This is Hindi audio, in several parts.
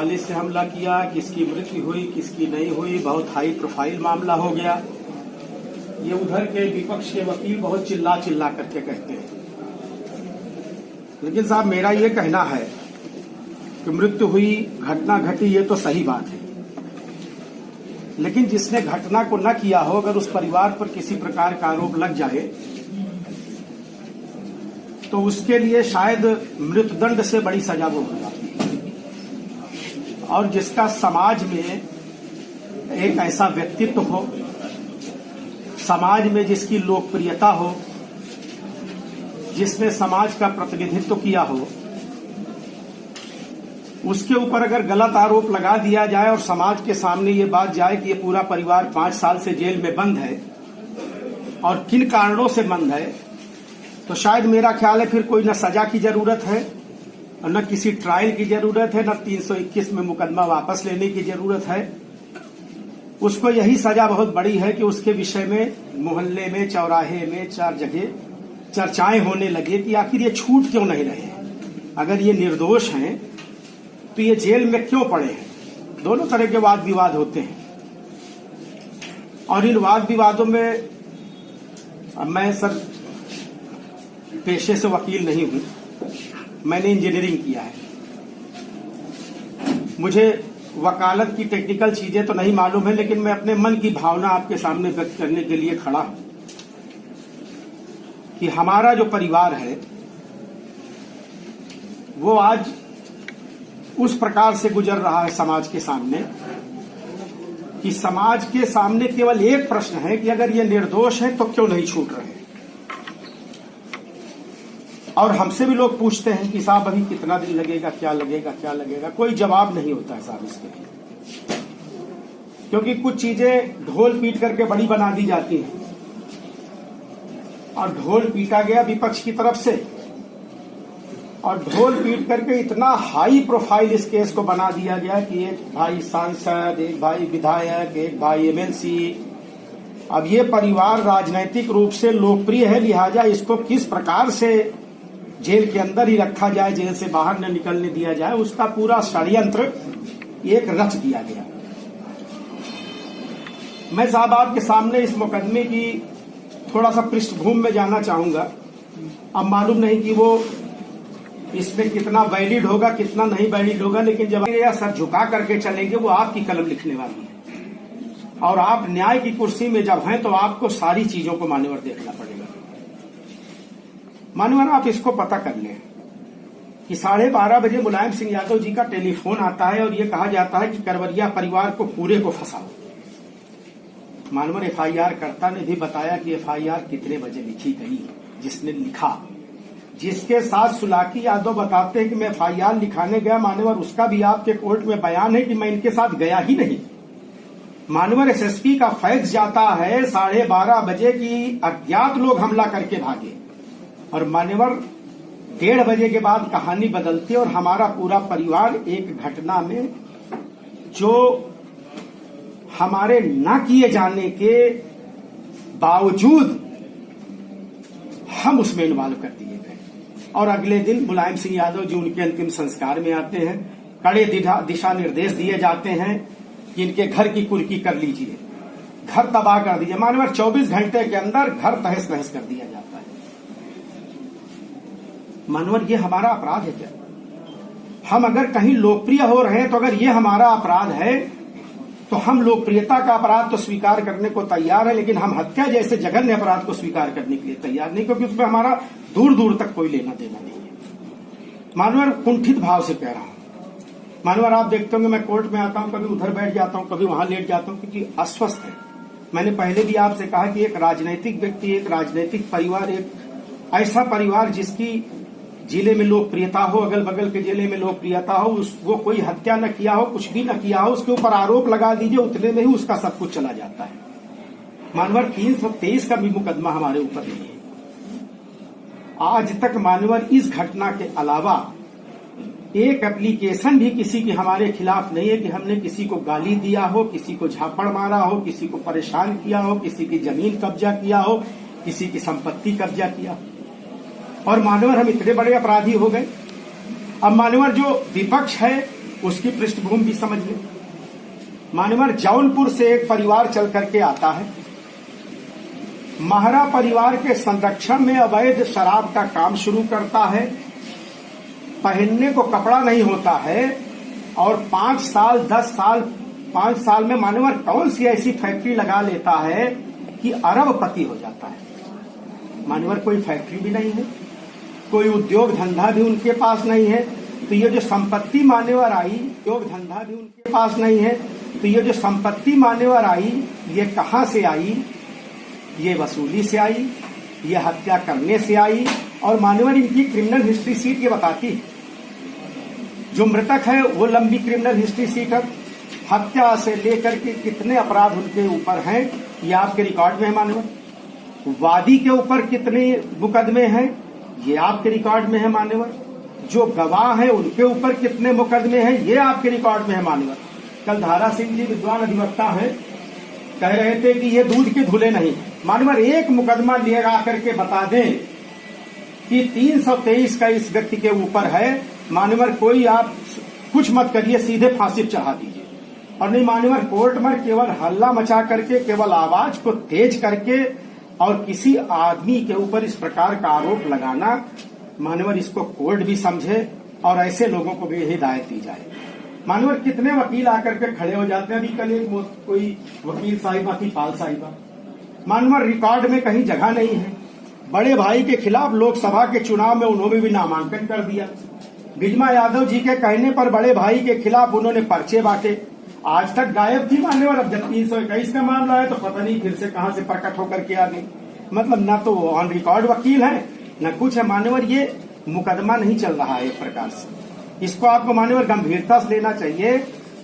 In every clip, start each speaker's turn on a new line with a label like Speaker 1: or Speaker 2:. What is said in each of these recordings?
Speaker 1: 45 से हमला किया, किसकी मृत्यु हुई किसकी नहीं हुई, बहुत हाई प्रोफाइल मामला हो गया। ये उधर के विपक्ष के वकील बहुत चिल्ला चिल्ला करके कहते हैं, लेकिन साहब मेरा ये कहना है कि मृत्यु हुई, घटना घटी, ये तो सही बात है, लेकिन जिसने घटना को न किया हो अगर उस परिवार पर किसी प्रकार का आरोप लग जाए तो उसके लिए शायद मृत्युदंड से बड़ी सजा वो हो जाती है। और जिसका समाज में एक ऐसा व्यक्तित्व हो, समाज में जिसकी लोकप्रियता हो, जिसने समाज का प्रतिनिधित्व किया हो, उसके ऊपर अगर गलत आरोप लगा दिया जाए और समाज के सामने ये बात जाए कि ये पूरा परिवार 5 साल से जेल में बंद है और किन कारणों से बंद है, तो शायद मेरा ख्याल है फिर कोई न सजा की जरूरत है और न किसी ट्रायल की जरूरत है, न 321 में मुकदमा वापस लेने की जरूरत है। उसको यही सजा बहुत बड़ी है कि उसके विषय में मोहल्ले में, चौराहे में, 4 जगह चर्चाएं होने लगे कि आखिर ये छूट क्यों नहीं रहे हैं। अगर ये निर्दोष हैं तो ये जेल में क्यों पड़े हैं। दोनों तरह के वाद विवाद होते हैं और इन वाद विवादों में मैं सर पेशे से वकील नहीं हूं, मैंने इंजीनियरिंग किया है, मुझे वकालत की टेक्निकल चीजें तो नहीं मालूम है, लेकिन मैं अपने मन की भावना आपके सामने व्यक्त करने के लिए खड़ा हूं कि हमारा जो परिवार है वो आज उस प्रकार से गुजर रहा है समाज के सामने कि समाज के सामने केवल एक प्रश्न है कि अगर ये निर्दोष है तो क्यों नहीं छूट रहे। और हमसे भी लोग पूछते हैं कि साहब अभी कितना दिन लगेगा, क्या लगेगा, क्या लगेगा। कोई जवाब नहीं होता है साहब इसके लिए, क्योंकि कुछ चीजें ढोल पीट करके बड़ी बना दी जाती हैं और ढोल पीटा गया विपक्ष की तरफ से और ढोल पीट करके इतना हाई प्रोफाइल इस केस को बना दिया गया कि एक भाई सांसद, एक भाई विधायक, एक भाई एमएलसी। अब ये परिवार राजनीतिक रूप से लोकप्रिय है, लिहाजा इसको किस प्रकार से जेल के अंदर ही रखा जाए, जेल से बाहर न निकलने दिया जाए, उसका पूरा षड्यंत्र एक रच दिया गया। मैं साहब आपके सामने इस मुकदमे की थोड़ा सा पृष्ठभूमि में जाना चाहूंगा। अब मालूम नहीं कि वो इसमें कितना वैलिड होगा, कितना नहीं वैलिड होगा, लेकिन जब या सर झुका करके चलेंगे वो आपकी कलम लिखने वाली है और आप न्याय की कुर्सी में जब हैं तो आपको सारी चीजों को मान्यवर देखना पड़ेगा। मान्यवर आप इसको पता कर लें कि 12:30 बजे मुलायम सिंह यादव जी का टेलीफोन आता है और ये कहा जाता है कि करवरिया परिवार को पूरे को फंसाओ। मान्यवर एफआईआर कर्ता ने भी बताया कि एफआईआर कितने बजे लिखी गई, जिसने लिखा, जिसके साथ सुलाकी यादव बताते हैं कि मैं एफआईआर लिखाने गया, मान्यवर उसका भी आपके कोर्ट में बयान है कि मैं इनके साथ गया ही नहीं। मान्यवर एसएसपी का फैक्स जाता है 12:30 बजे की अज्ञात लोग हमला करके भागे और मान्यवर 1:30 बजे के बाद कहानी बदलती और हमारा पूरा परिवार एक घटना में जो हमारे न किए जाने के बावजूद हम उसमें इन्वॉल्व कर दिए गए। और अगले दिन मुलायम सिंह यादव जी उनके अंतिम संस्कार में आते हैं, कड़े दिशा निर्देश दिए जाते हैं कि इनके घर की कुर्की कर लीजिए, घर तबाह कर दीजिए। मानवर 24 घंटे के अंदर घर तहस नहस कर दिया जाता है। मानवर ये हमारा अपराध है क्या? हम अगर कहीं लोकप्रिय हो रहे हैं तो अगर ये हमारा अपराध है तो हम लोकप्रियता का अपराध तो स्वीकार करने को तैयार है, लेकिन हम हत्या जैसे जघन्य अपराध को स्वीकार करने के लिए तैयार नहीं, क्योंकि उसमें हमारा दूर दूर तक कोई लेना देना नहीं है। मानवर कुंठित भाव से कह रहा हूं। मानवर आप देखते होंगे मैं कोर्ट में आता हूं, कभी उधर बैठ जाता हूं, कभी वहां लेट जाता हूं, क्योंकि अस्वस्थ है। मैंने पहले भी आपसे कहा कि एक राजनीतिक व्यक्ति, एक राजनीतिक परिवार, एक ऐसा परिवार जिसकी जिले में लोकप्रियता हो, अगल बगल के जिले में लोकप्रियता हो, वो कोई हत्या न किया हो, कुछ भी न किया हो, उसके ऊपर आरोप लगा दीजिए, उतने में ही उसका सब कुछ चला जाता है। मानवर 323 का भी मुकदमा हमारे ऊपर नहीं है। आज तक मानवर इस घटना के अलावा एक एप्लीकेशन भी किसी की हमारे खिलाफ नहीं है कि हमने किसी को गाली दिया हो, किसी को झापड़ मारा हो, किसी को परेशान किया हो, किसी की जमीन कब्जा किया हो, किसी की संपत्ति कब्जा किया। और मानवर हम इतने बड़े अपराधी हो गए। अब मानवर जो विपक्ष है उसकी पृष्ठभूमि भी समझ लें। मान्यवर जौनपुर से एक परिवार चल करके आता है, महरा परिवार के संरक्षण में अवैध शराब का काम शुरू करता है, पहनने को कपड़ा नहीं होता है, और 5 साल 10 साल 5 साल में मान्यवर कौन सी ऐसी फैक्ट्री लगा लेता है कि अरबपति हो जाता है। मान्यवर कोई फैक्ट्री भी नहीं है, कोई उद्योग धंधा भी उनके पास नहीं है, तो ये जो संपत्ति मान्यवर आई, उद्योग धंधा भी उनके पास नहीं है, तो ये जो संपत्ति मान्यवर आई, ये कहाँ से आई? ये वसूली से आई, ये हत्या करने से आई। और मान्यवर इनकी क्रिमिनल हिस्ट्री सीट ये बताती है, जो मृतक है वो लंबी क्रिमिनल हिस्ट्री सीट है, हत्या से लेकर के कितने अपराध उनके ऊपर हैं ये आपके रिकॉर्ड में है मान्यवर। वादी के ऊपर कितने मुकदमे हैं ये आपके रिकॉर्ड में है मान्यवर। जो गवाह है उनके ऊपर कितने मुकदमे हैं ये आपके रिकॉर्ड में है मान्यवर। कल धारा सिंह जी विद्वान अधिवक्ता हैं, कह रहे थे कि ये दूध के धुले नहीं। मान्यवर एक मुकदमा लगा करके बता दें कि 323 का इस व्यक्ति के ऊपर है, मान्यवर कोई आप कुछ मत करिए, सीधे फांसी चढ़ा दीजिए। और नहीं मान्यवर कोर्ट में केवल हल्ला मचा करके, केवल आवाज को तेज करके और किसी आदमी के ऊपर इस प्रकार का आरोप लगाना, मान्यवर इसको कोर्ट भी समझे और ऐसे लोगों को भी हिदायत दी जाए। मान्यवर कितने वकील आकर के खड़े हो जाते हैं। अभी कल एक कोई वकील साहिबा थी, पाल साहिबा, मान्यवर रिकॉर्ड में कहीं जगह नहीं है। बड़े भाई के खिलाफ लोकसभा के चुनाव में उन्होंने भी नामांकन कर दिया। बिजमा यादव जी के कहने पर बड़े भाई के खिलाफ उन्होंने पर्चे बांटे, आज तक गायब थी मान्यवर। अब जब 321 का मामला है तो पता नहीं फिर से कहां से प्रकट होकर के आ गई। मतलब ना तो ऑन रिकॉर्ड वकील है न कुछ है मान्यवर। ये मुकदमा नहीं चल रहा है एक प्रकार से, इसको आपको मान्यवर गंभीरता से लेना चाहिए।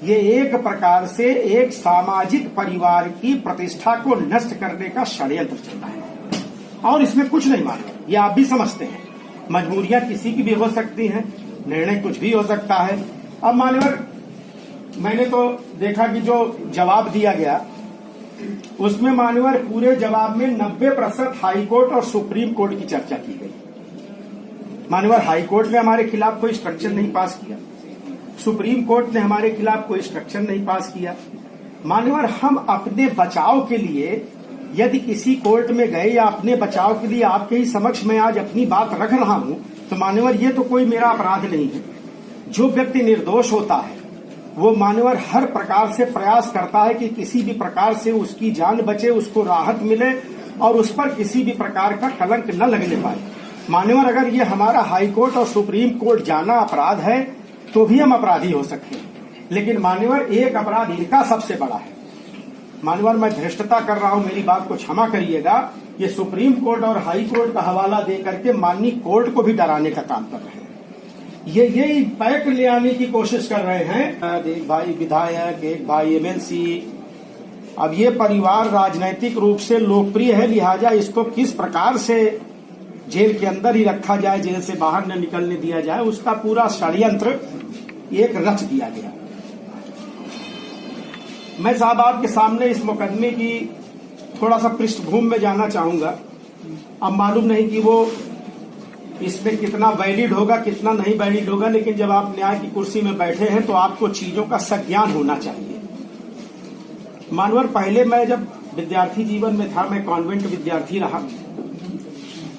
Speaker 1: ये एक प्रकार से एक सामाजिक परिवार की प्रतिष्ठा को नष्ट करने का षड्यंत्र चल रहा है और इसमें कुछ नहीं मान्यवर। ये आप भी समझते हैं, मजबूरियां किसी की भी हो सकती हैं, निर्णय कुछ भी हो सकता है। अब मान्यवर मैंने तो देखा कि जो जवाब दिया गया उसमें मान्यवर पूरे जवाब में 90% हाईकोर्ट और सुप्रीम कोर्ट की चर्चा की गई। मान्यवर हाईकोर्ट ने हमारे खिलाफ कोई स्ट्रक्चर नहीं पास किया, सुप्रीम कोर्ट ने हमारे खिलाफ कोई स्ट्रक्चर नहीं पास किया। मान्यवर हम अपने बचाव के लिए यदि किसी कोर्ट में गए या अपने बचाव के लिए आपके ही समक्ष मैं आज अपनी बात रख रहा हूं तो मान्यवर ये तो कोई मेरा अपराध नहीं है। जो व्यक्ति निर्दोष होता है वो मान्यवर हर प्रकार से प्रयास करता है कि किसी भी प्रकार से उसकी जान बचे, उसको राहत मिले और उस पर किसी भी प्रकार का कलंक न लगने पाए। मान्यवर अगर ये हमारा हाईकोर्ट और सुप्रीम कोर्ट जाना अपराध है तो भी हम अपराधी हो सकते हैं, लेकिन मान्यवर एक अपराध इनका सबसे बड़ा है। मान्यवर मैं धृष्टता कर रहा हूं, मेरी बात को क्षमा करिएगा। ये सुप्रीम कोर्ट और हाई कोर्ट का हवाला दे करके माननीय कोर्ट को भी डराने का काम कर रहे हैं। ये पैक ले आने की कोशिश कर रहे हैं। एक भाई विधायक, एक भाई एमएलसी। अब ये परिवार राजनीतिक रूप से लोकप्रिय है, लिहाजा इसको किस प्रकार से जेल के अंदर ही रखा जाए, जेल से बाहर न निकलने दिया जाए, उसका पूरा षड्यंत्र एक रच दिया गया। मैं साहब आपके सामने इस मुकदमे की थोड़ा सा पृष्ठभूमि में जाना चाहूंगा। अब मालूम नहीं कि वो इसमें कितना वैलिड होगा, कितना नहीं वैलिड होगा, लेकिन जब आप न्याय की कुर्सी में बैठे हैं तो आपको चीजों का संज्ञान होना चाहिए। मानवर पहले मैं जब विद्यार्थी जीवन में था, मैं कॉन्वेंट विद्यार्थी रहा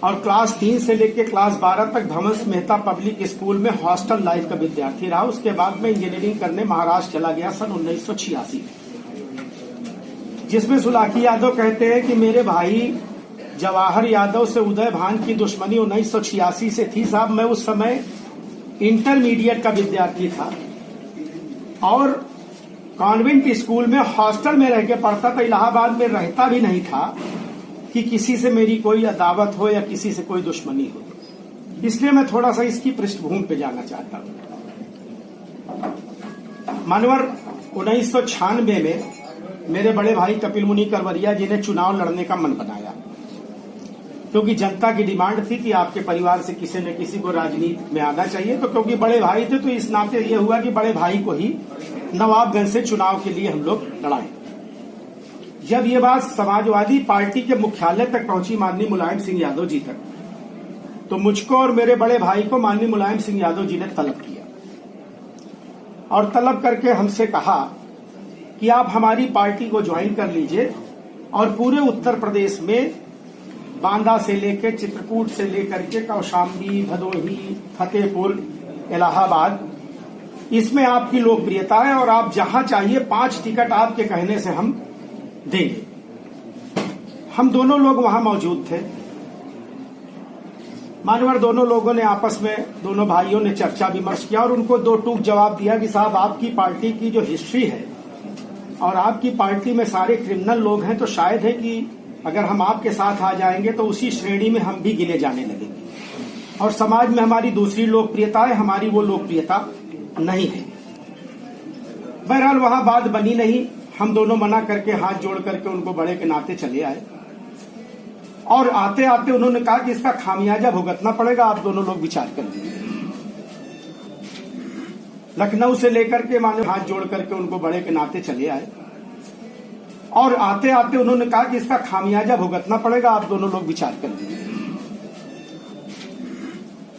Speaker 1: और क्लास 3 से लेकर क्लास 12 तक धमस मेहता पब्लिक स्कूल में हॉस्टल लाइफ का विद्यार्थी रहा। उसके बाद में इंजीनियरिंग करने महाराष्ट्र चला गया सन 1986, जिसमें सुलाखी यादव कहते हैं कि मेरे भाई जवाहर यादव से उदय भान की दुश्मनी 1986 से थी। साहब मैं उस समय इंटरमीडिएट का विद्यार्थी था और कॉन्वेंट स्कूल में हॉस्टल में रह के पढ़ता था, इलाहाबाद में रहता भी नहीं था कि किसी से मेरी कोई अदावत हो या किसी से कोई दुश्मनी हो। इसलिए मैं थोड़ा सा इसकी पृष्ठभूमि पे जाना चाहता हूं। मानवर 1996 में मेरे बड़े भाई कपिल मुनि करवरिया जी ने चुनाव लड़ने का मन बनाया, क्योंकि जनता की डिमांड थी कि आपके परिवार से किसी न किसी को राजनीति में आना चाहिए। तो क्योंकि बड़े भाई थे तो इस नाते ये हुआ कि बड़े भाई को ही नवाबगंज से चुनाव के लिए हम लोग लड़ाए। जब ये बात समाजवादी पार्टी के मुख्यालय तक पहुंची, माननीय मुलायम सिंह यादव जी तक, तो मुझको और मेरे बड़े भाई को माननीय मुलायम सिंह यादव जी ने तलब किया और तलब करके हमसे कहा कि आप हमारी पार्टी को ज्वाइन कर लीजिए और पूरे उत्तर प्रदेश में बांदा से लेकर चित्रकूट से लेकर के कौशाम्बी, भदोही, फतेहपुर, इलाहाबाद, इसमें आपकी लोकप्रियता है और आप जहां चाहिए 5 टिकट आपके कहने से हम देंगे। हम दोनों लोग वहां मौजूद थे। मान्यवर दोनों लोगों ने आपस में, दोनों भाइयों ने चर्चा विमर्श किया और उनको 2 टूक जवाब दिया कि साहब आपकी पार्टी की जो हिस्ट्री है और आपकी पार्टी में सारे क्रिमिनल लोग हैं, तो शायद है कि अगर हम आपके साथ आ जाएंगे तो उसी श्रेणी में हम भी गिने जाने लगेंगे और समाज में हमारी दूसरी लोकप्रियता है, हमारी वो लोकप्रियता नहीं है। बहरहाल वहां बात बनी नहीं। हम दोनों मना करके, हाथ जोड़ करके उनको बड़े के नाते चले आए और आते आते उन्होंने कहा कि इसका खामियाजा भुगतना पड़ेगा, आप दोनों लोग विचार कर लीजिए। लखनऊ से लेकर के माने हाथ जोड़ करके उनको बड़े के नाते चले आए और आते आते उन्होंने कहा कि इसका खामियाजा भुगतना पड़ेगा, आप दोनों लोग विचार कर लीजिए।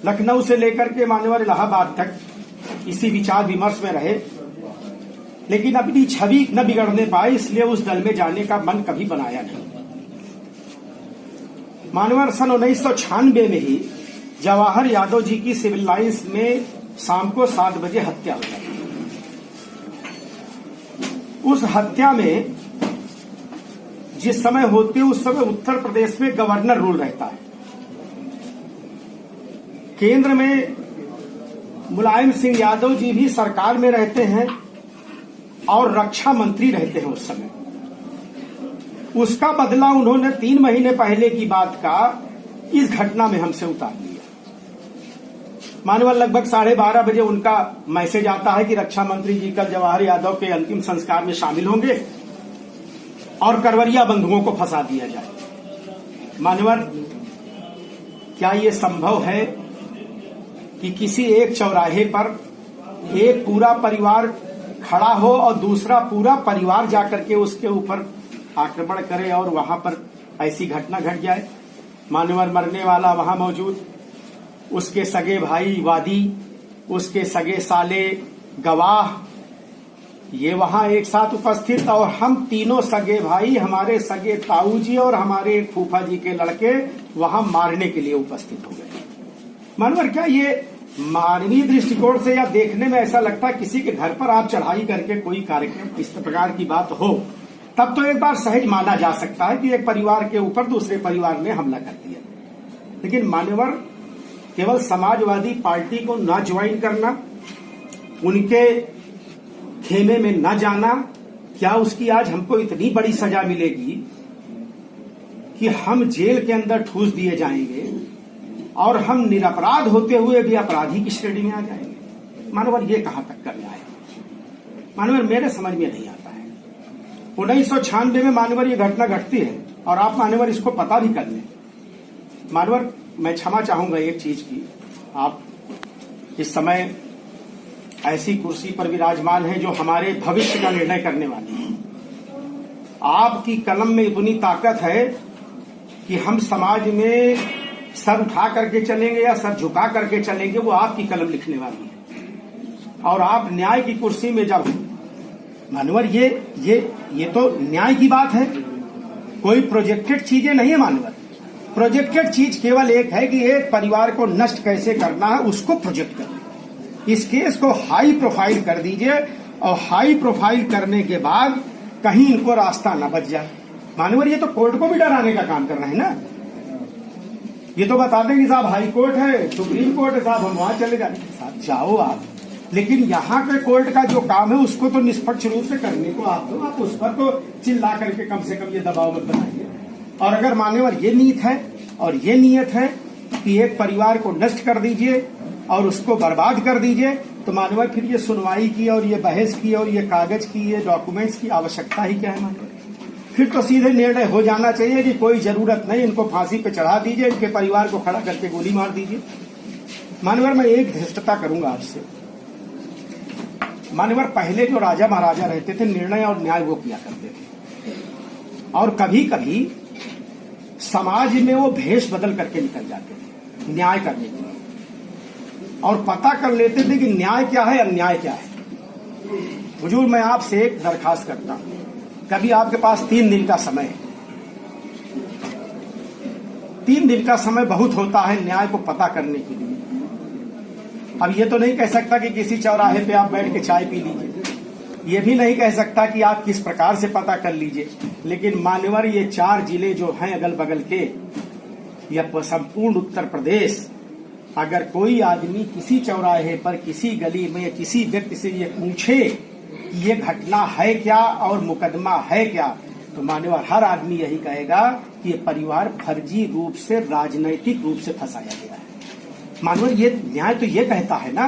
Speaker 1: लखनऊ से लेकर के मान्यवर इलाहाबाद तक इसी विचार विमर्श में रहे, लेकिन अपनी छवि न बिगड़ने पाए, इसलिए उस दल में जाने का मन कभी बनाया नहीं। मान्यवर सन 1996 में ही जवाहर यादव जी की सिविल लाइंस में शाम को 7 बजे हत्या हो गई। उस हत्या में जिस समय होती है उस समय उत्तर प्रदेश में गवर्नर रूल रहता है। केंद्र में मुलायम सिंह यादव जी भी सरकार में रहते हैं और रक्षा मंत्री रहते हैं उस समय। उसका बदला उन्होंने 3 महीने पहले की बात का इस घटना में हमसे उतार लिया। मानवर लगभग 12:30 बजे उनका मैसेज आता है कि रक्षा मंत्री जी कल जवाहर यादव के अंतिम संस्कार में शामिल होंगे और करवरिया बंधुओं को फंसा दिया जाए। मानवर क्या ये संभव है कि किसी एक चौराहे पर एक पूरा परिवार खड़ा हो और दूसरा पूरा परिवार जाकर के उसके ऊपर आक्रमण करे और वहां पर ऐसी घटना घट जाए? मान्यवर मरने वाला वहां मौजूद, उसके सगे भाई वादी, उसके सगे साले गवाह, ये वहां एक साथ उपस्थित और हम तीनों सगे भाई, हमारे सगे ताऊ जी और हमारे फूफा जी के लड़के वहां मारने के लिए उपस्थित हो गए। मानवर क्या ये मानवीय दृष्टिकोण से या देखने में ऐसा लगता है किसी के घर पर आप चढ़ाई करके कोई कार्यक्रम इस प्रकार की बात हो तब तो एक बार सहज माना जा सकता है कि एक परिवार के ऊपर दूसरे परिवार ने हमला कर दिया, लेकिन मान्यवर केवल समाजवादी पार्टी को न ज्वाइन करना, उनके खेमे में न जाना, क्या उसकी आज हमको इतनी बड़ी सजा मिलेगी कि हम जेल के अंदर ठूस दिए जाएंगे और हम निरपराध होते हुए भी अपराधी की श्रेणी में आ जाएंगे? मानवर ये कहां तक कर जाए? मानवर मेरे समझ में नहीं आता है। 1996 में मानवर ये घटना घटती है और आप मानवर इसको पता भी कर लें। मानवर मैं क्षमा चाहूंगा एक चीज की, आप इस समय ऐसी कुर्सी पर विराजमान है जो हमारे भविष्य का निर्णय करने वाली है। आपकी कलम में इतनी ताकत है कि हम समाज में सर उठा करके चलेंगे या सर झुका करके चलेंगे, वो आपकी कलम लिखने वाली है। और आप न्याय की कुर्सी में जब मानवर ये तो न्याय की बात है, कोई प्रोजेक्टेड चीजें नहीं है। मानवर प्रोजेक्टेड चीज केवल एक है कि एक परिवार को नष्ट कैसे करना है उसको प्रोजेक्ट करना। इस केस को हाई प्रोफाइल कर दीजिए और हाई प्रोफाइल करने के बाद कहीं इनको रास्ता न बच जाए। मानवर ये तो कोर्ट को भी डराने का काम कर रहे हैं ना। ये तो बता दें कि साहब हाई कोर्ट है, सुप्रीम कोर्ट है, साहब हम वहां चले जाएंगे। साहब जाओ आप, लेकिन यहाँ के कोर्ट का जो काम है उसको तो निष्पक्ष रूप से करने को आप दो। आप उस पर तो चिल्ला करके कम से कम ये दबाव मत बनाइए। और अगर मान्यवर ये नीयत है और ये नियत है कि एक परिवार को नष्ट कर दीजिए और उसको बर्बाद कर दीजिए, तो मान्यवर फिर ये सुनवाई की और ये बहस की और ये कागज की, ये डॉक्यूमेंट्स की आवश्यकता ही क्या है? मान्यवर फिर तो सीधे निर्णय हो जाना चाहिए कि कोई जरूरत नहीं, इनको फांसी पे चढ़ा दीजिए, इनके परिवार को खड़ा करके गोली मार दीजिए। मान्यवर मैं एक धृष्टता करूंगा आपसे। मान्यवर पहले जो राजा महाराजा रहते थे निर्णय और न्याय वो किया करते थे और कभी कभी समाज में वो भेष बदल करके निकल जाते थे न्याय करने के लिए और पता कर लेते थे कि न्याय क्या है अन्याय क्या है। हुजूर, मैं आपसे एक दरखास्त करता हूं, कभी आपके पास 3 दिन का समय है। 3 दिन का समय बहुत होता है न्याय को पता करने के लिए। अब ये तो नहीं कह सकता कि किसी चौराहे पे आप बैठ के चाय पी लीजिए, ये भी नहीं कह सकता कि आप किस प्रकार से पता कर लीजिए, लेकिन मान्यवर ये 4 जिले जो हैं अगल बगल के, यह संपूर्ण उत्तर प्रदेश, अगर कोई आदमी किसी चौराहे पर, किसी गली में, किसी व्यक्ति से ये पूछे कि ये घटना है क्या और मुकदमा है क्या, तो मान्यवर हर आदमी यही कहेगा कि ये परिवार फर्जी रूप से, राजनैतिक रूप से फंसाया गया है। मान्यवर ये न्याय तो ये कहता है ना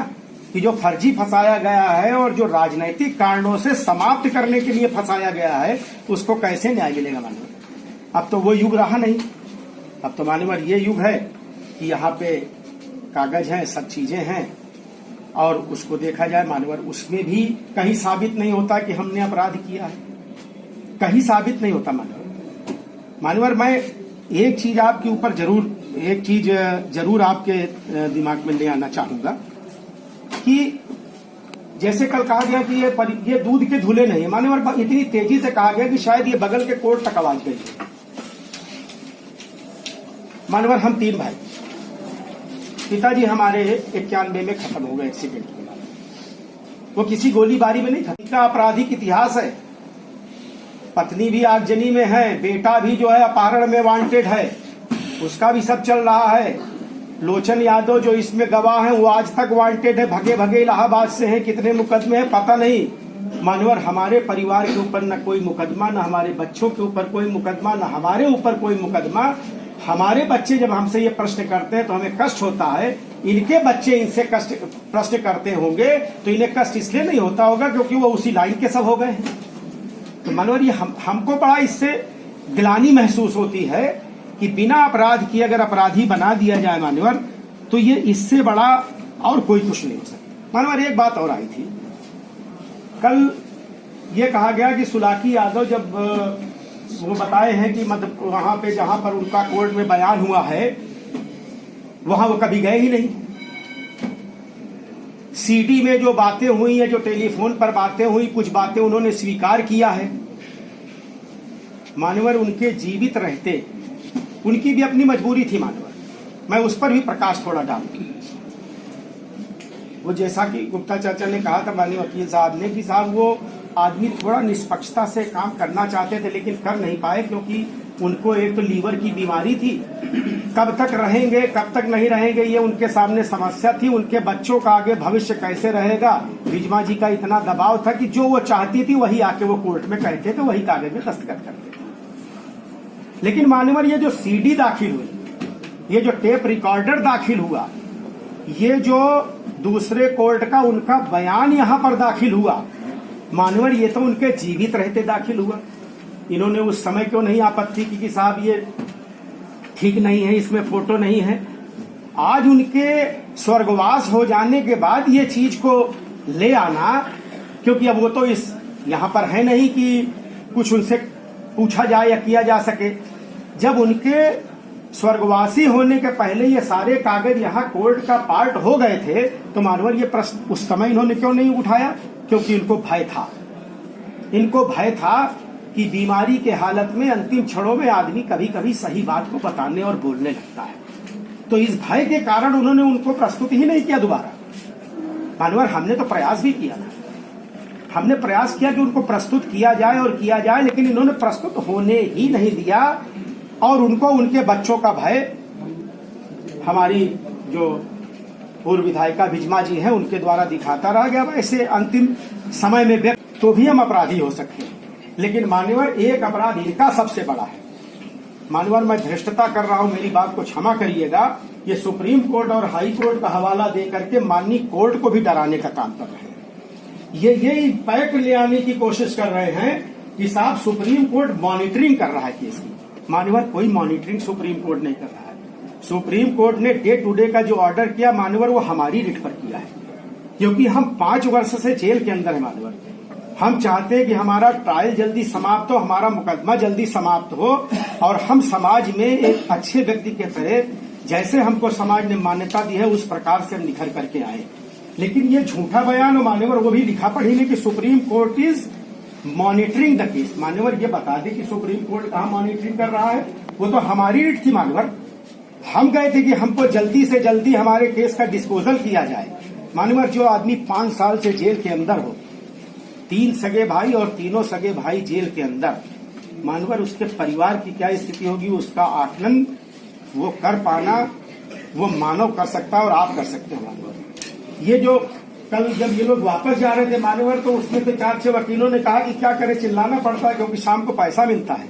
Speaker 1: कि जो फर्जी फंसाया गया है और जो राजनैतिक कारणों से समाप्त करने के लिए फंसाया गया है, उसको कैसे न्याय मिलेगा मान्यवर? अब तो वो युग रहा नहीं। अब तो मान्यवर ये युग है कि यहाँ पे कागज हैं, सब चीजें हैं, और उसको देखा जाए मान्यवर, उसमें भी कहीं साबित नहीं होता कि हमने अपराध किया है, कहीं साबित नहीं होता मान्यवर। मान्यवर, मैं एक चीज आपके ऊपर जरूर आपके दिमाग में ले आना चाहूंगा कि जैसे कल कहा गया कि ये दूध के धुले नहीं है मान्यवर, इतनी तेजी से कहा गया कि शायद ये बगल के कोर्ट तक आवाज गई है मान्यवर। हम 3 भाई, पिताजी हमारे 91 में खत्म हो गए एक्सीडेंट के बाद, वो किसी गोलीबारी में नहीं था। इनका आपराधिक इतिहास है, पत्नी भी आगजनी में है, बेटा भी जो है अपहरण में वांटेड है, उसका भी सब चल रहा है। लोचन यादव जो इसमें गवाह हैं वो आज तक वांटेड है, भगे भगे इलाहाबाद से हैं, कितने मुकदमे हैं पता नहीं मान्यवर। हमारे परिवार के ऊपर न कोई मुकदमा, न हमारे बच्चों के ऊपर कोई मुकदमा, न हमारे ऊपर कोई मुकदमा। हमारे बच्चे जब हमसे ये प्रश्न करते हैं तो हमें कष्ट होता है, इनके बच्चे इनसे प्रश्न करते होंगे तो इन्हें कष्ट इसलिए नहीं होता होगा क्योंकि वो उसी लाइन के सब हो गए हैं। तो मान्यवर ये हमको बड़ा इससे गिलानी महसूस होती है कि बिना अपराध किए अगर अपराधी बना दिया जाए मान्यवर, तो ये इससे बड़ा और कोई कुछ नहीं हो सकता। मान्यवर एक बात और आई थी, कल ये कहा गया कि सुलाकी यादव जब वो बताए हैं कि मतलब वहां पे जहां पर उनका कोर्ट में बयान हुआ है वहां वो कभी गए ही नहीं। सीडी में जो बातें हुई हैं, जो टेलीफोन पर बातें हुई, कुछ बातें उन्होंने स्वीकार किया है मान्यवर। उनके जीवित रहते उनकी भी अपनी मजबूरी थी मान्यवर, मैं उस पर भी प्रकाश थोड़ा डालूंगी। वो जैसा कि गुप्ता चाचा ने कहा था माननीय वकील साहब ने कि साहब वो आदमी थोड़ा निष्पक्षता से काम करना चाहते थे लेकिन कर नहीं पाए, क्योंकि उनको एक तो लीवर की बीमारी थी, कब तक रहेंगे कब तक नहीं रहेंगे ये उनके सामने समस्या थी। उनके बच्चों का आगे भविष्य कैसे रहेगा, विजमा जी का इतना दबाव था कि जो वो चाहती थी वही आके वो कोर्ट में कहते थे, वही कागज में दस्तखत करते थे। लेकिन मान्यवर ये जो सीडी दाखिल हुई, ये जो टेप रिकॉर्डर दाखिल हुआ, ये जो दूसरे कोर्ट का उनका बयान यहाँ पर दाखिल हुआ मान्यवर, ये तो उनके जीवित रहते दाखिल हुआ। इन्होंने उस समय क्यों नहीं आपत्ति की कि साहब ये ठीक नहीं है, इसमें फोटो नहीं है। आज उनके स्वर्गवास हो जाने के बाद ये चीज को ले आना, क्योंकि अब वो तो इस यहाँ पर है नहीं कि कुछ उनसे पूछा जाए या किया जा सके। जब उनके स्वर्गवासी होने के पहले ये सारे कागज यहाँ कोर्ट का पार्ट हो गए थे तो मानवर ये प्रश्न उस समय इन्होंने क्यों नहीं उठाया? क्योंकि इनको भय था, इनको भय था कि बीमारी के हालत में अंतिम क्षणों में आदमी कभी कभी सही बात को बताने और बोलने लगता है। तो इस भय के कारण उन्होंने उनको प्रस्तुत ही नहीं किया दोबारा। मानवर हमने तो प्रयास भी किया था, हमने प्रयास किया कि उनको प्रस्तुत किया जाए और किया जाए, लेकिन इन्होंने प्रस्तुत होने ही नहीं दिया। और उनको उनके बच्चों का भय, हमारी जो पूर्व विधायिका विजमा जी हैं उनके द्वारा दिखाता रह गया। ऐसे अंतिम समय में व्यक्ति तो भी हम अपराधी हो सकते हैं, लेकिन मान्यवर एक अपराध इनका सबसे बड़ा है। मान्यवर मैं धृष्टता कर रहा हूं, मेरी बात को क्षमा करिएगा। ये सुप्रीम कोर्ट और हाई कोर्ट का हवाला दे करके माननीय कोर्ट को भी डराने का काम कर रहे हैं। ये पैक ले आने की कोशिश कर रहे हैं कि साहब सुप्रीम कोर्ट मॉनिटरिंग कर रहा है केस की। मान्यवर कोई मॉनिटरिंग सुप्रीम कोर्ट नहीं कर रहा है। सुप्रीम कोर्ट ने डे टू डे का जो ऑर्डर किया मान्यवर वो हमारी रिट पर किया है, क्योंकि हम 5 वर्ष से जेल के अंदर है मान्यवर। हम चाहते हैं कि हमारा ट्रायल जल्दी समाप्त हो, हमारा मुकदमा जल्दी समाप्त हो और हम समाज में एक अच्छे व्यक्ति के तरह, जैसे हमको समाज ने मान्यता दी है उस प्रकार से हम निखर करके आए। लेकिन ये झूठा बयान और मान्यवर वो भी लिखा पढ़ी ने कि supreme court is monitoring the case. मान्यवर ये बता दे कि सुप्रीम कोर्ट कहाँ मॉनिटरिंग कर रहा है? वो तो हमारी रीट थी मान्यवर। हम गए थे कि हमको जल्दी से जल्दी हमारे केस का डिस्पोजल किया जाए। मान्यवर जो आदमी 5 साल से जेल के अंदर हो, 3 सगे भाई और तीनों सगे भाई जेल के अंदर, मान्यवर उसके परिवार की क्या स्थिति होगी उसका आकलन वो कर पाना वो मानव कर सकता है और आप कर सकते हैं मान्यवर। ये जो कल जब ये लोग वापस जा रहे थे मान्यवर, तो उसमें से 4-6 वकीलों ने कहा कि क्या करें, चिल्लाना पड़ता है क्योंकि शाम को पैसा मिलता है।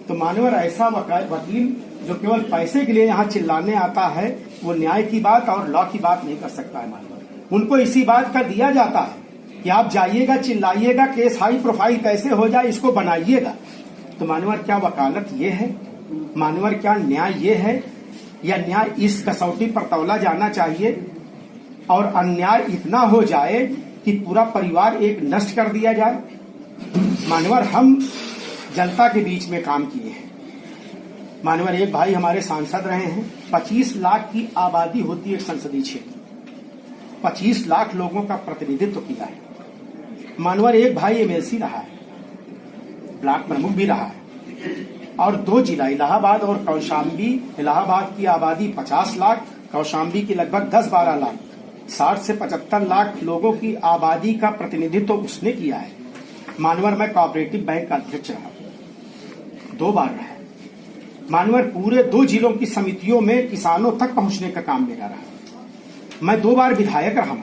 Speaker 1: तो मान्यवर ऐसा वकील जो केवल पैसे के लिए यहाँ चिल्लाने आता है वो न्याय की बात और लॉ की बात नहीं कर सकता है मान्यवर। उनको इसी बात का दिया जाता है कि आप जाइएगा, चिल्लाइएगा, केस हाई प्रोफाइल कैसे हो जाए इसको बनाइएगा। तो मान्यवर क्या वकालत ये है? मान्यवर क्या न्याय ये है? या न्याय इस कसौटी पर तौला जाना चाहिए और अन्याय इतना हो जाए कि पूरा परिवार एक नष्ट कर दिया जाए? मान्यवर हम जनता के बीच में काम किए हैं। मान्यवर एक भाई हमारे सांसद रहे हैं। 25 लाख की आबादी होती है एक संसदीय क्षेत्र, 25 लाख लोगों का प्रतिनिधित्व किया है। मान्यवर एक भाई एमएलसी रहा है, ब्लॉक प्रमुख भी रहा है, और 2 जिला इलाहाबाद और कौशाम्बी। इलाहाबाद की आबादी 50 लाख, कौशाम्बी की लगभग 10-12 लाख, 60 से 75 लाख लोगों की आबादी का प्रतिनिधित्व उसने किया है। मान्यवर मैं कोऑपरेटिव बैंक का अध्यक्ष रहा, 2 बार रहा। मान्यवर पूरे 2 जिलों की समितियों में किसानों तक पहुंचने का काम मेरा रहा। मैं 2 बार विधायक रहा।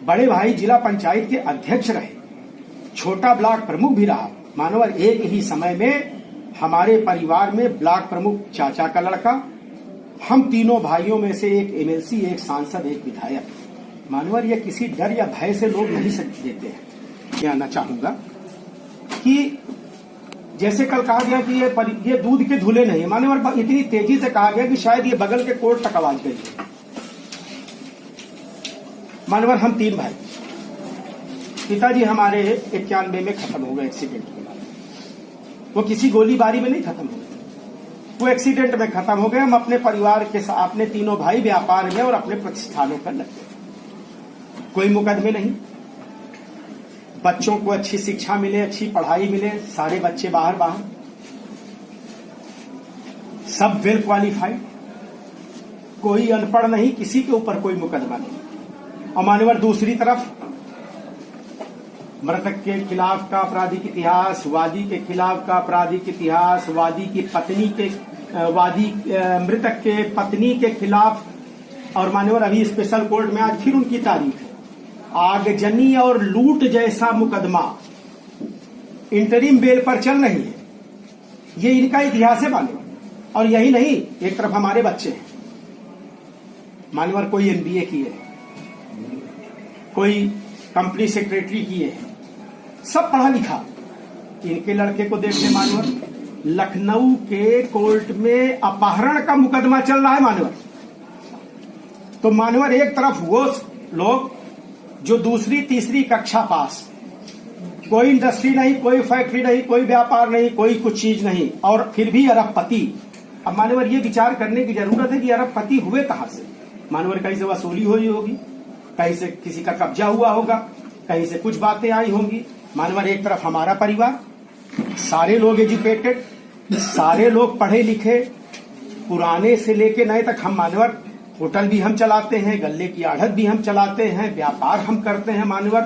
Speaker 1: बड़े भाई जिला पंचायत के अध्यक्ष रहे, छोटा ब्लॉक प्रमुख भी रहा। मान्यवर एक ही समय में हमारे परिवार में ब्लॉक प्रमुख चाचा का लड़का, हम तीनों भाइयों में से एक एमएलसी, एक सांसद, एक विधायक। मान्यवर ये किसी डर या भय से लोग नहीं देते हैं। कहना चाहूंगा कि जैसे कल कहा गया कि ये दूध के धुले नहीं, मान्यवर इतनी तेजी से कहा गया कि शायद ये बगल के कोर्ट तक आवाज गई है। मान्यवर हम 3 भाई, पिताजी हमारे 91 में खत्म हो गए एक्सीडेंट में। वो किसी गोलीबारी में नहीं खत्म हो गए, वो एक्सीडेंट में खत्म हो गए। हम अपने परिवार के साथ, अपने तीनों भाई व्यापार में और अपने प्रतिष्ठानों पर लग गए। कोई मुकदमे नहीं, बच्चों को अच्छी शिक्षा मिले, अच्छी पढ़ाई मिले, सारे बच्चे बाहर, सब वेल क्वालिफाइड, कोई अनपढ़ नहीं, किसी के ऊपर कोई मुकदमा नहीं। और मान्यवर दूसरी तरफ मृतक के खिलाफ का आपराधिक इतिहास, वादी के खिलाफ का आपराधिक इतिहास, वादी की पत्नी के मृतक के पत्नी के खिलाफ। और मान्यवर अभी स्पेशल कोर्ट में आज फिर उनकी तारीख है। आगजनी और लूट जैसा मुकदमा इंटरिम बेल पर चल रही है। ये इनका इतिहास है मान्यवर। और यही नहीं, एक तरफ हमारे बच्चे हैं मान्यवर, कोई एमबीए किए, कोई कंपनी सेक्रेटरी किए हैं, सब पढ़ा लिखा। इनके लड़के को देख ले मान्यवर, लखनऊ के कोर्ट में अपहरण का मुकदमा चल रहा है मान्यवर। तो मान्यवर एक तरफ वो लोग जो 2री-3री कक्षा पास, कोई इंडस्ट्री नहीं, कोई फैक्ट्री नहीं, कोई व्यापार नहीं, कोई कुछ चीज नहीं, और फिर भी अरबपति। अब मान्यवर ये विचार करने की जरूरत है कि अरबपति हुए कहां से? मान्यवर कहीं से वसूली हुई होगी, कहीं से किसी का कब्जा हुआ होगा, कहीं से कुछ बातें आई होंगी। मान्यवर एक तरफ हमारा परिवार, सारे लोग एजुकेटेड, सारे लोग पढ़े लिखे, पुराने से लेके नए तक। हम मान्यवर होटल भी हम चलाते हैं, गल्ले की आढ़त भी हम चलाते हैं, व्यापार हम करते हैं मान्यवर।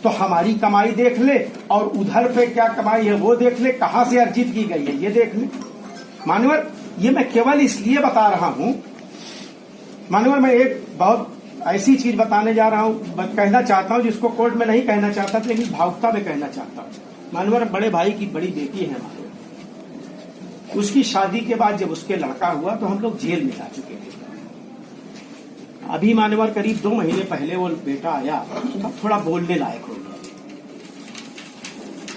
Speaker 1: तो हमारी कमाई देख ले और उधर पे क्या कमाई है वो देख ले, कहां से अर्जित की गई है ये देख ले मान्यवर। ये मैं केवल इसलिए बता रहा हूं मान्यवर, मैं एक बहुत ऐसी चीज बताने जा रहा हूं, कहना चाहता हूं जिसको कोर्ट में नहीं कहना चाहता था, लेकिन भावुकता में कहना चाहता हूं। मान्यवर बड़े भाई की बड़ी बेटी है मान्यवर, उसकी शादी के बाद जब उसके लड़का हुआ तो हम लोग जेल में जा चुके थे। अभी मान्यवर करीब 2 महीने पहले वो बेटा आया, तब थोड़ा बोलने लायक हो गया।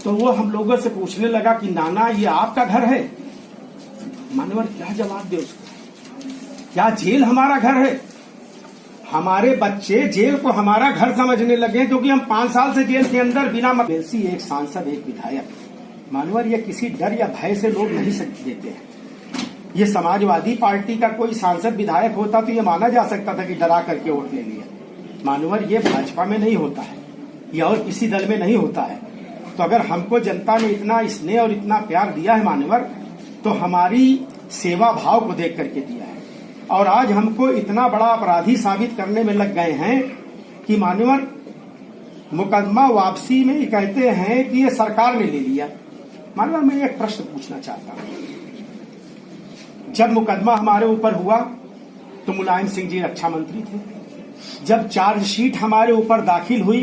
Speaker 1: तो वो हम लोगों से पूछने लगा कि नाना ये आपका घर है? मान्यवर क्या जवाब दे उसको? क्या जेल हमारा घर है? हमारे बच्चे जेल को हमारा घर समझने लगे क्योंकि हम 5 साल से जेल के अंदर बिना एमएलसी, एक सांसद, एक विधायक। मान्यवर ये किसी डर या भय से लोग नहीं देते हैं। ये समाजवादी पार्टी का कोई सांसद विधायक होता तो ये माना जा सकता था कि डरा करके वोट ले लिया। मानवर ये भाजपा में नहीं होता है या और किसी दल में नहीं होता है। तो अगर हमको जनता ने इतना स्नेह और इतना प्यार दिया है मानवर, तो हमारी सेवा भाव को देख करके दिया है। और आज हमको इतना बड़ा अपराधी साबित करने में लग गए हैं कि मानवर मुकदमा वापसी में कहते हैं कि ये सरकार ने ले लिया। मानवर मैं एक प्रश्न पूछना चाहता हूं, जब मुकदमा हमारे ऊपर हुआ तो मुलायम सिंह जी रक्षा मंत्री थे, जब चार्जशीट हमारे ऊपर दाखिल हुई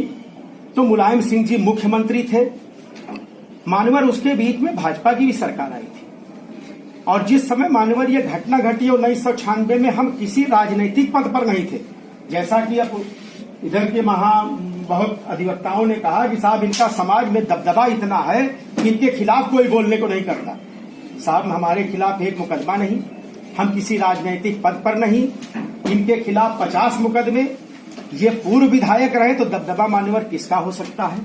Speaker 1: तो मुलायम सिंह जी मुख्यमंत्री थे। मानवर उसके बीच में भाजपा की भी सरकार आई थी, और जिस समय मानवर ये घटना घटी 1996 में, हम किसी राजनीतिक पद पर नहीं थे। जैसा कि अब इधर के बहुत अधिवक्ताओं ने कहा कि साहब इनका समाज में दबदबा इतना है कि इनके खिलाफ कोई बोलने को नहीं करता। साहब हमारे खिलाफ एक मुकदमा नहीं, हम किसी राजनीतिक पद पर नहीं, इनके खिलाफ 50 मुकदमे। ये पूर्व विधायक रहे तो दबदबा मान्यवर किसका हो सकता है?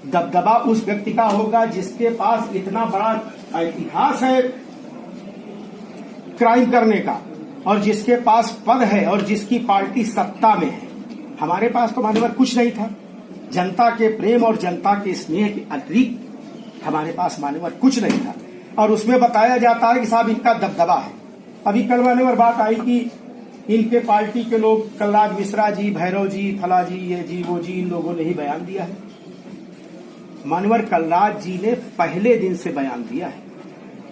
Speaker 1: दबदबा उस व्यक्ति का होगा जिसके पास इतना बड़ा इतिहास है क्राइम करने का, और जिसके पास पद है और जिसकी पार्टी सत्ता में है। हमारे पास तो मान्यवर कुछ नहीं था। जनता के प्रेम और जनता के स्नेह के अतिरिक्त हमारे पास मान्यवर कुछ नहीं था, और उसमें बताया जाता है कि साहब इनका दबदबा है। अभी कल मान्यवर बात आई कि इनके पार्टी के लोग कलराज मिश्रा जी, भैरव जी, फला जी, ये जी वो जी, इन लोगों ने ही बयान दिया है। मान्यवर कलराज जी ने पहले दिन से बयान दिया है,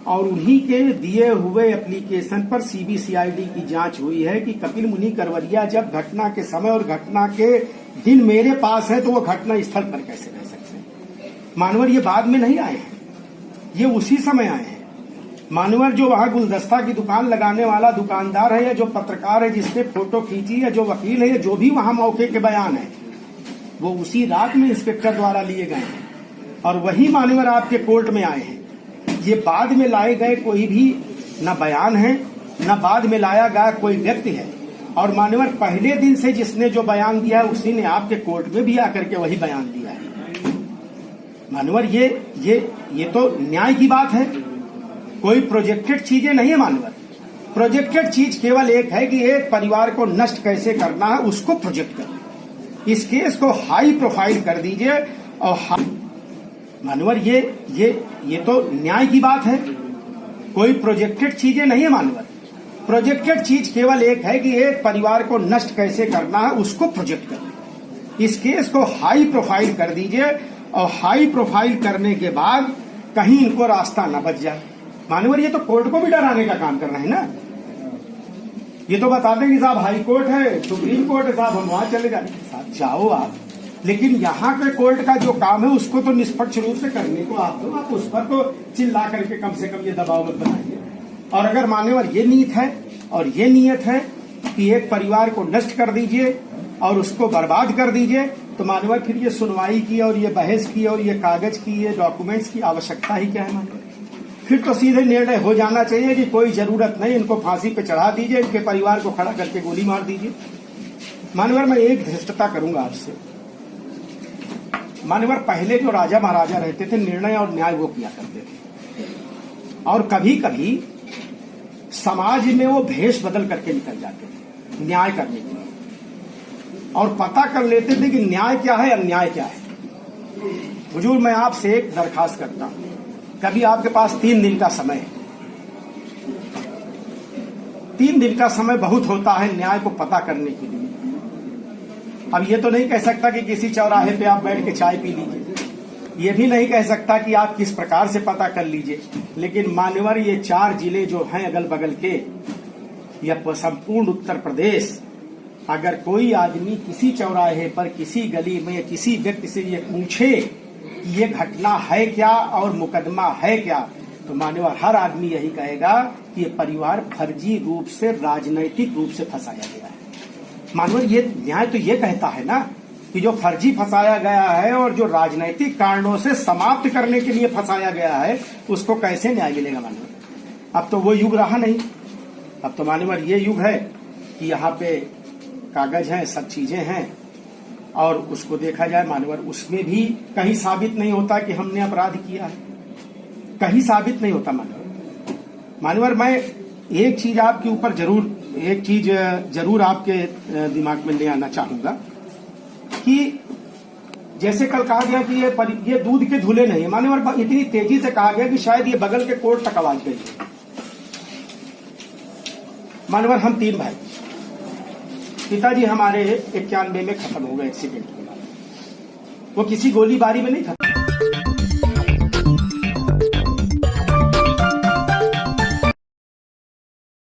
Speaker 1: और उन्हीं के दिए हुए एप्लीकेशन पर सीबीसीआईडी की जांच हुई है कि कपिल मुनि करवरिया जब घटना के समय और घटना के दिन मेरे पास है तो वो घटना स्थल पर कैसे रह सकते हैं। मानवर ये बाद में नहीं आए हैं, ये उसी समय आए हैं। मानवर जो वहां गुलदस्ता की दुकान लगाने वाला दुकानदार है, या जो पत्रकार है जिसने फोटो खींची, या जो वकील है, या जो भी वहां मौके के बयान है, वो उसी रात में इंस्पेक्टर द्वारा लिए गए हैं, और वही मानवर आपके कोर्ट में आए हैं। ये बाद में लाए गए कोई भी न बयान है, न बाद में लाया गया कोई व्यक्ति है। और मानवर पहले दिन से जिसने जो बयान दिया है उसी ने आपके कोर्ट में भी आकर के वही बयान दिया है। मानवर ये तो न्याय की बात है, कोई प्रोजेक्टेड चीजें नहीं है। मानवर प्रोजेक्टेड चीज केवल एक है कि एक परिवार को नष्ट कैसे करना है, उसको प्रोजेक्ट कर इस केस को हाई प्रोफाइल कर दीजिए। और मानवर ये तो न्याय की बात है, कोई प्रोजेक्टेड चीजें नहीं है। मानवर प्रोजेक्टेड चीज केवल एक है कि एक परिवार को नष्ट कैसे करना है, उसको प्रोजेक्ट कर इस केस को हाई प्रोफाइल कर दीजिए, और हाई प्रोफाइल करने के बाद कहीं इनको रास्ता न बच जाए। मानवर ये तो कोर्ट को भी डराने का काम कर रहे हैं ना। ये तो बताते हैं कि साहब हाई कोर्ट है, सुप्रीम कोर्ट है, साहब हम वहां चले जाते हैं। साहब जाओ आप, लेकिन यहाँ के कोर्ट का जो काम है उसको तो निष्पक्ष रूप से करने को आप उस पर तो चिल्ला करके कम से कम ये दबाव मत बनाइए। और अगर मान्यवर ये नीयत है और ये नियत है कि एक परिवार को नष्ट कर दीजिए और उसको बर्बाद कर दीजिए, तो मान्यवर फिर ये सुनवाई की और ये बहस की और ये कागज की, ये डॉक्यूमेंट्स की आवश्यकता ही क्या है। मान्यवर फिर तो सीधे निर्णय हो जाना चाहिए कि कोई जरूरत नहीं, इनको फांसी पे चढ़ा दीजिए, इनके परिवार को खड़ा करके गोली मार दीजिए। मान्यवर मैं एक धृष्टता करूंगा आपसे। मान्यवर पहले जो राजा महाराजा रहते थे, निर्णय और न्याय वो किया करते थे, और कभी कभी समाज में वो भेष बदल करके निकल जाते थे न्याय करने के लिए, और पता कर लेते थे कि न्याय क्या है, अन्याय क्या है। हुजूर मैं आपसे एक दरखास्त करता हूं, कभी आपके पास 3 दिन का समय है। 3 दिन का समय बहुत होता है न्याय को पता करने के लिए। अब ये तो नहीं कह सकता कि किसी चौराहे पे आप बैठ के चाय पी लीजिए, ये भी नहीं कह सकता कि आप किस प्रकार से पता कर लीजिए, लेकिन मान्यवर ये 4 जिले जो हैं अगल बगल के, या संपूर्ण उत्तर प्रदेश, अगर कोई आदमी किसी चौराहे पर, किसी गली में किसी व्यक्ति से ये पूछे कि ये घटना है क्या और मुकदमा है क्या, तो मान्यवर हर आदमी यही कहेगा कि ये परिवार फर्जी रूप से, राजनैतिक रूप से फंसाया गया है। मानवर ये न्याय तो ये कहता है ना कि जो फर्जी फंसाया गया है और जो राजनीतिक कारणों से समाप्त करने के लिए फंसाया गया है, उसको कैसे न्याय मिलेगा। मानवर अब तो वो युग रहा नहीं, अब तो मानवर ये युग है कि यहाँ पे कागज हैं, सब चीजें हैं, और उसको देखा जाए मानवर, उसमें भी कहीं साबित नहीं होता कि हमने अपराध किया है, कहीं साबित नहीं होता। मानवर मैं एक चीज आपके ऊपर जरूर एक चीज जरूर आपके दिमाग में ले आना चाहूंगा कि जैसे कल कहा गया कि ये दूध के धुले नहीं, मान्यवर इतनी तेजी से कहा गया कि शायद ये बगल के कोर्ट तक आवाज गई। मान्यवर हम 3 भाई, पिताजी हमारे 91 में खत्म हो गए एक्सीडेंट में। वो किसी गोलीबारी में नहीं खत्म।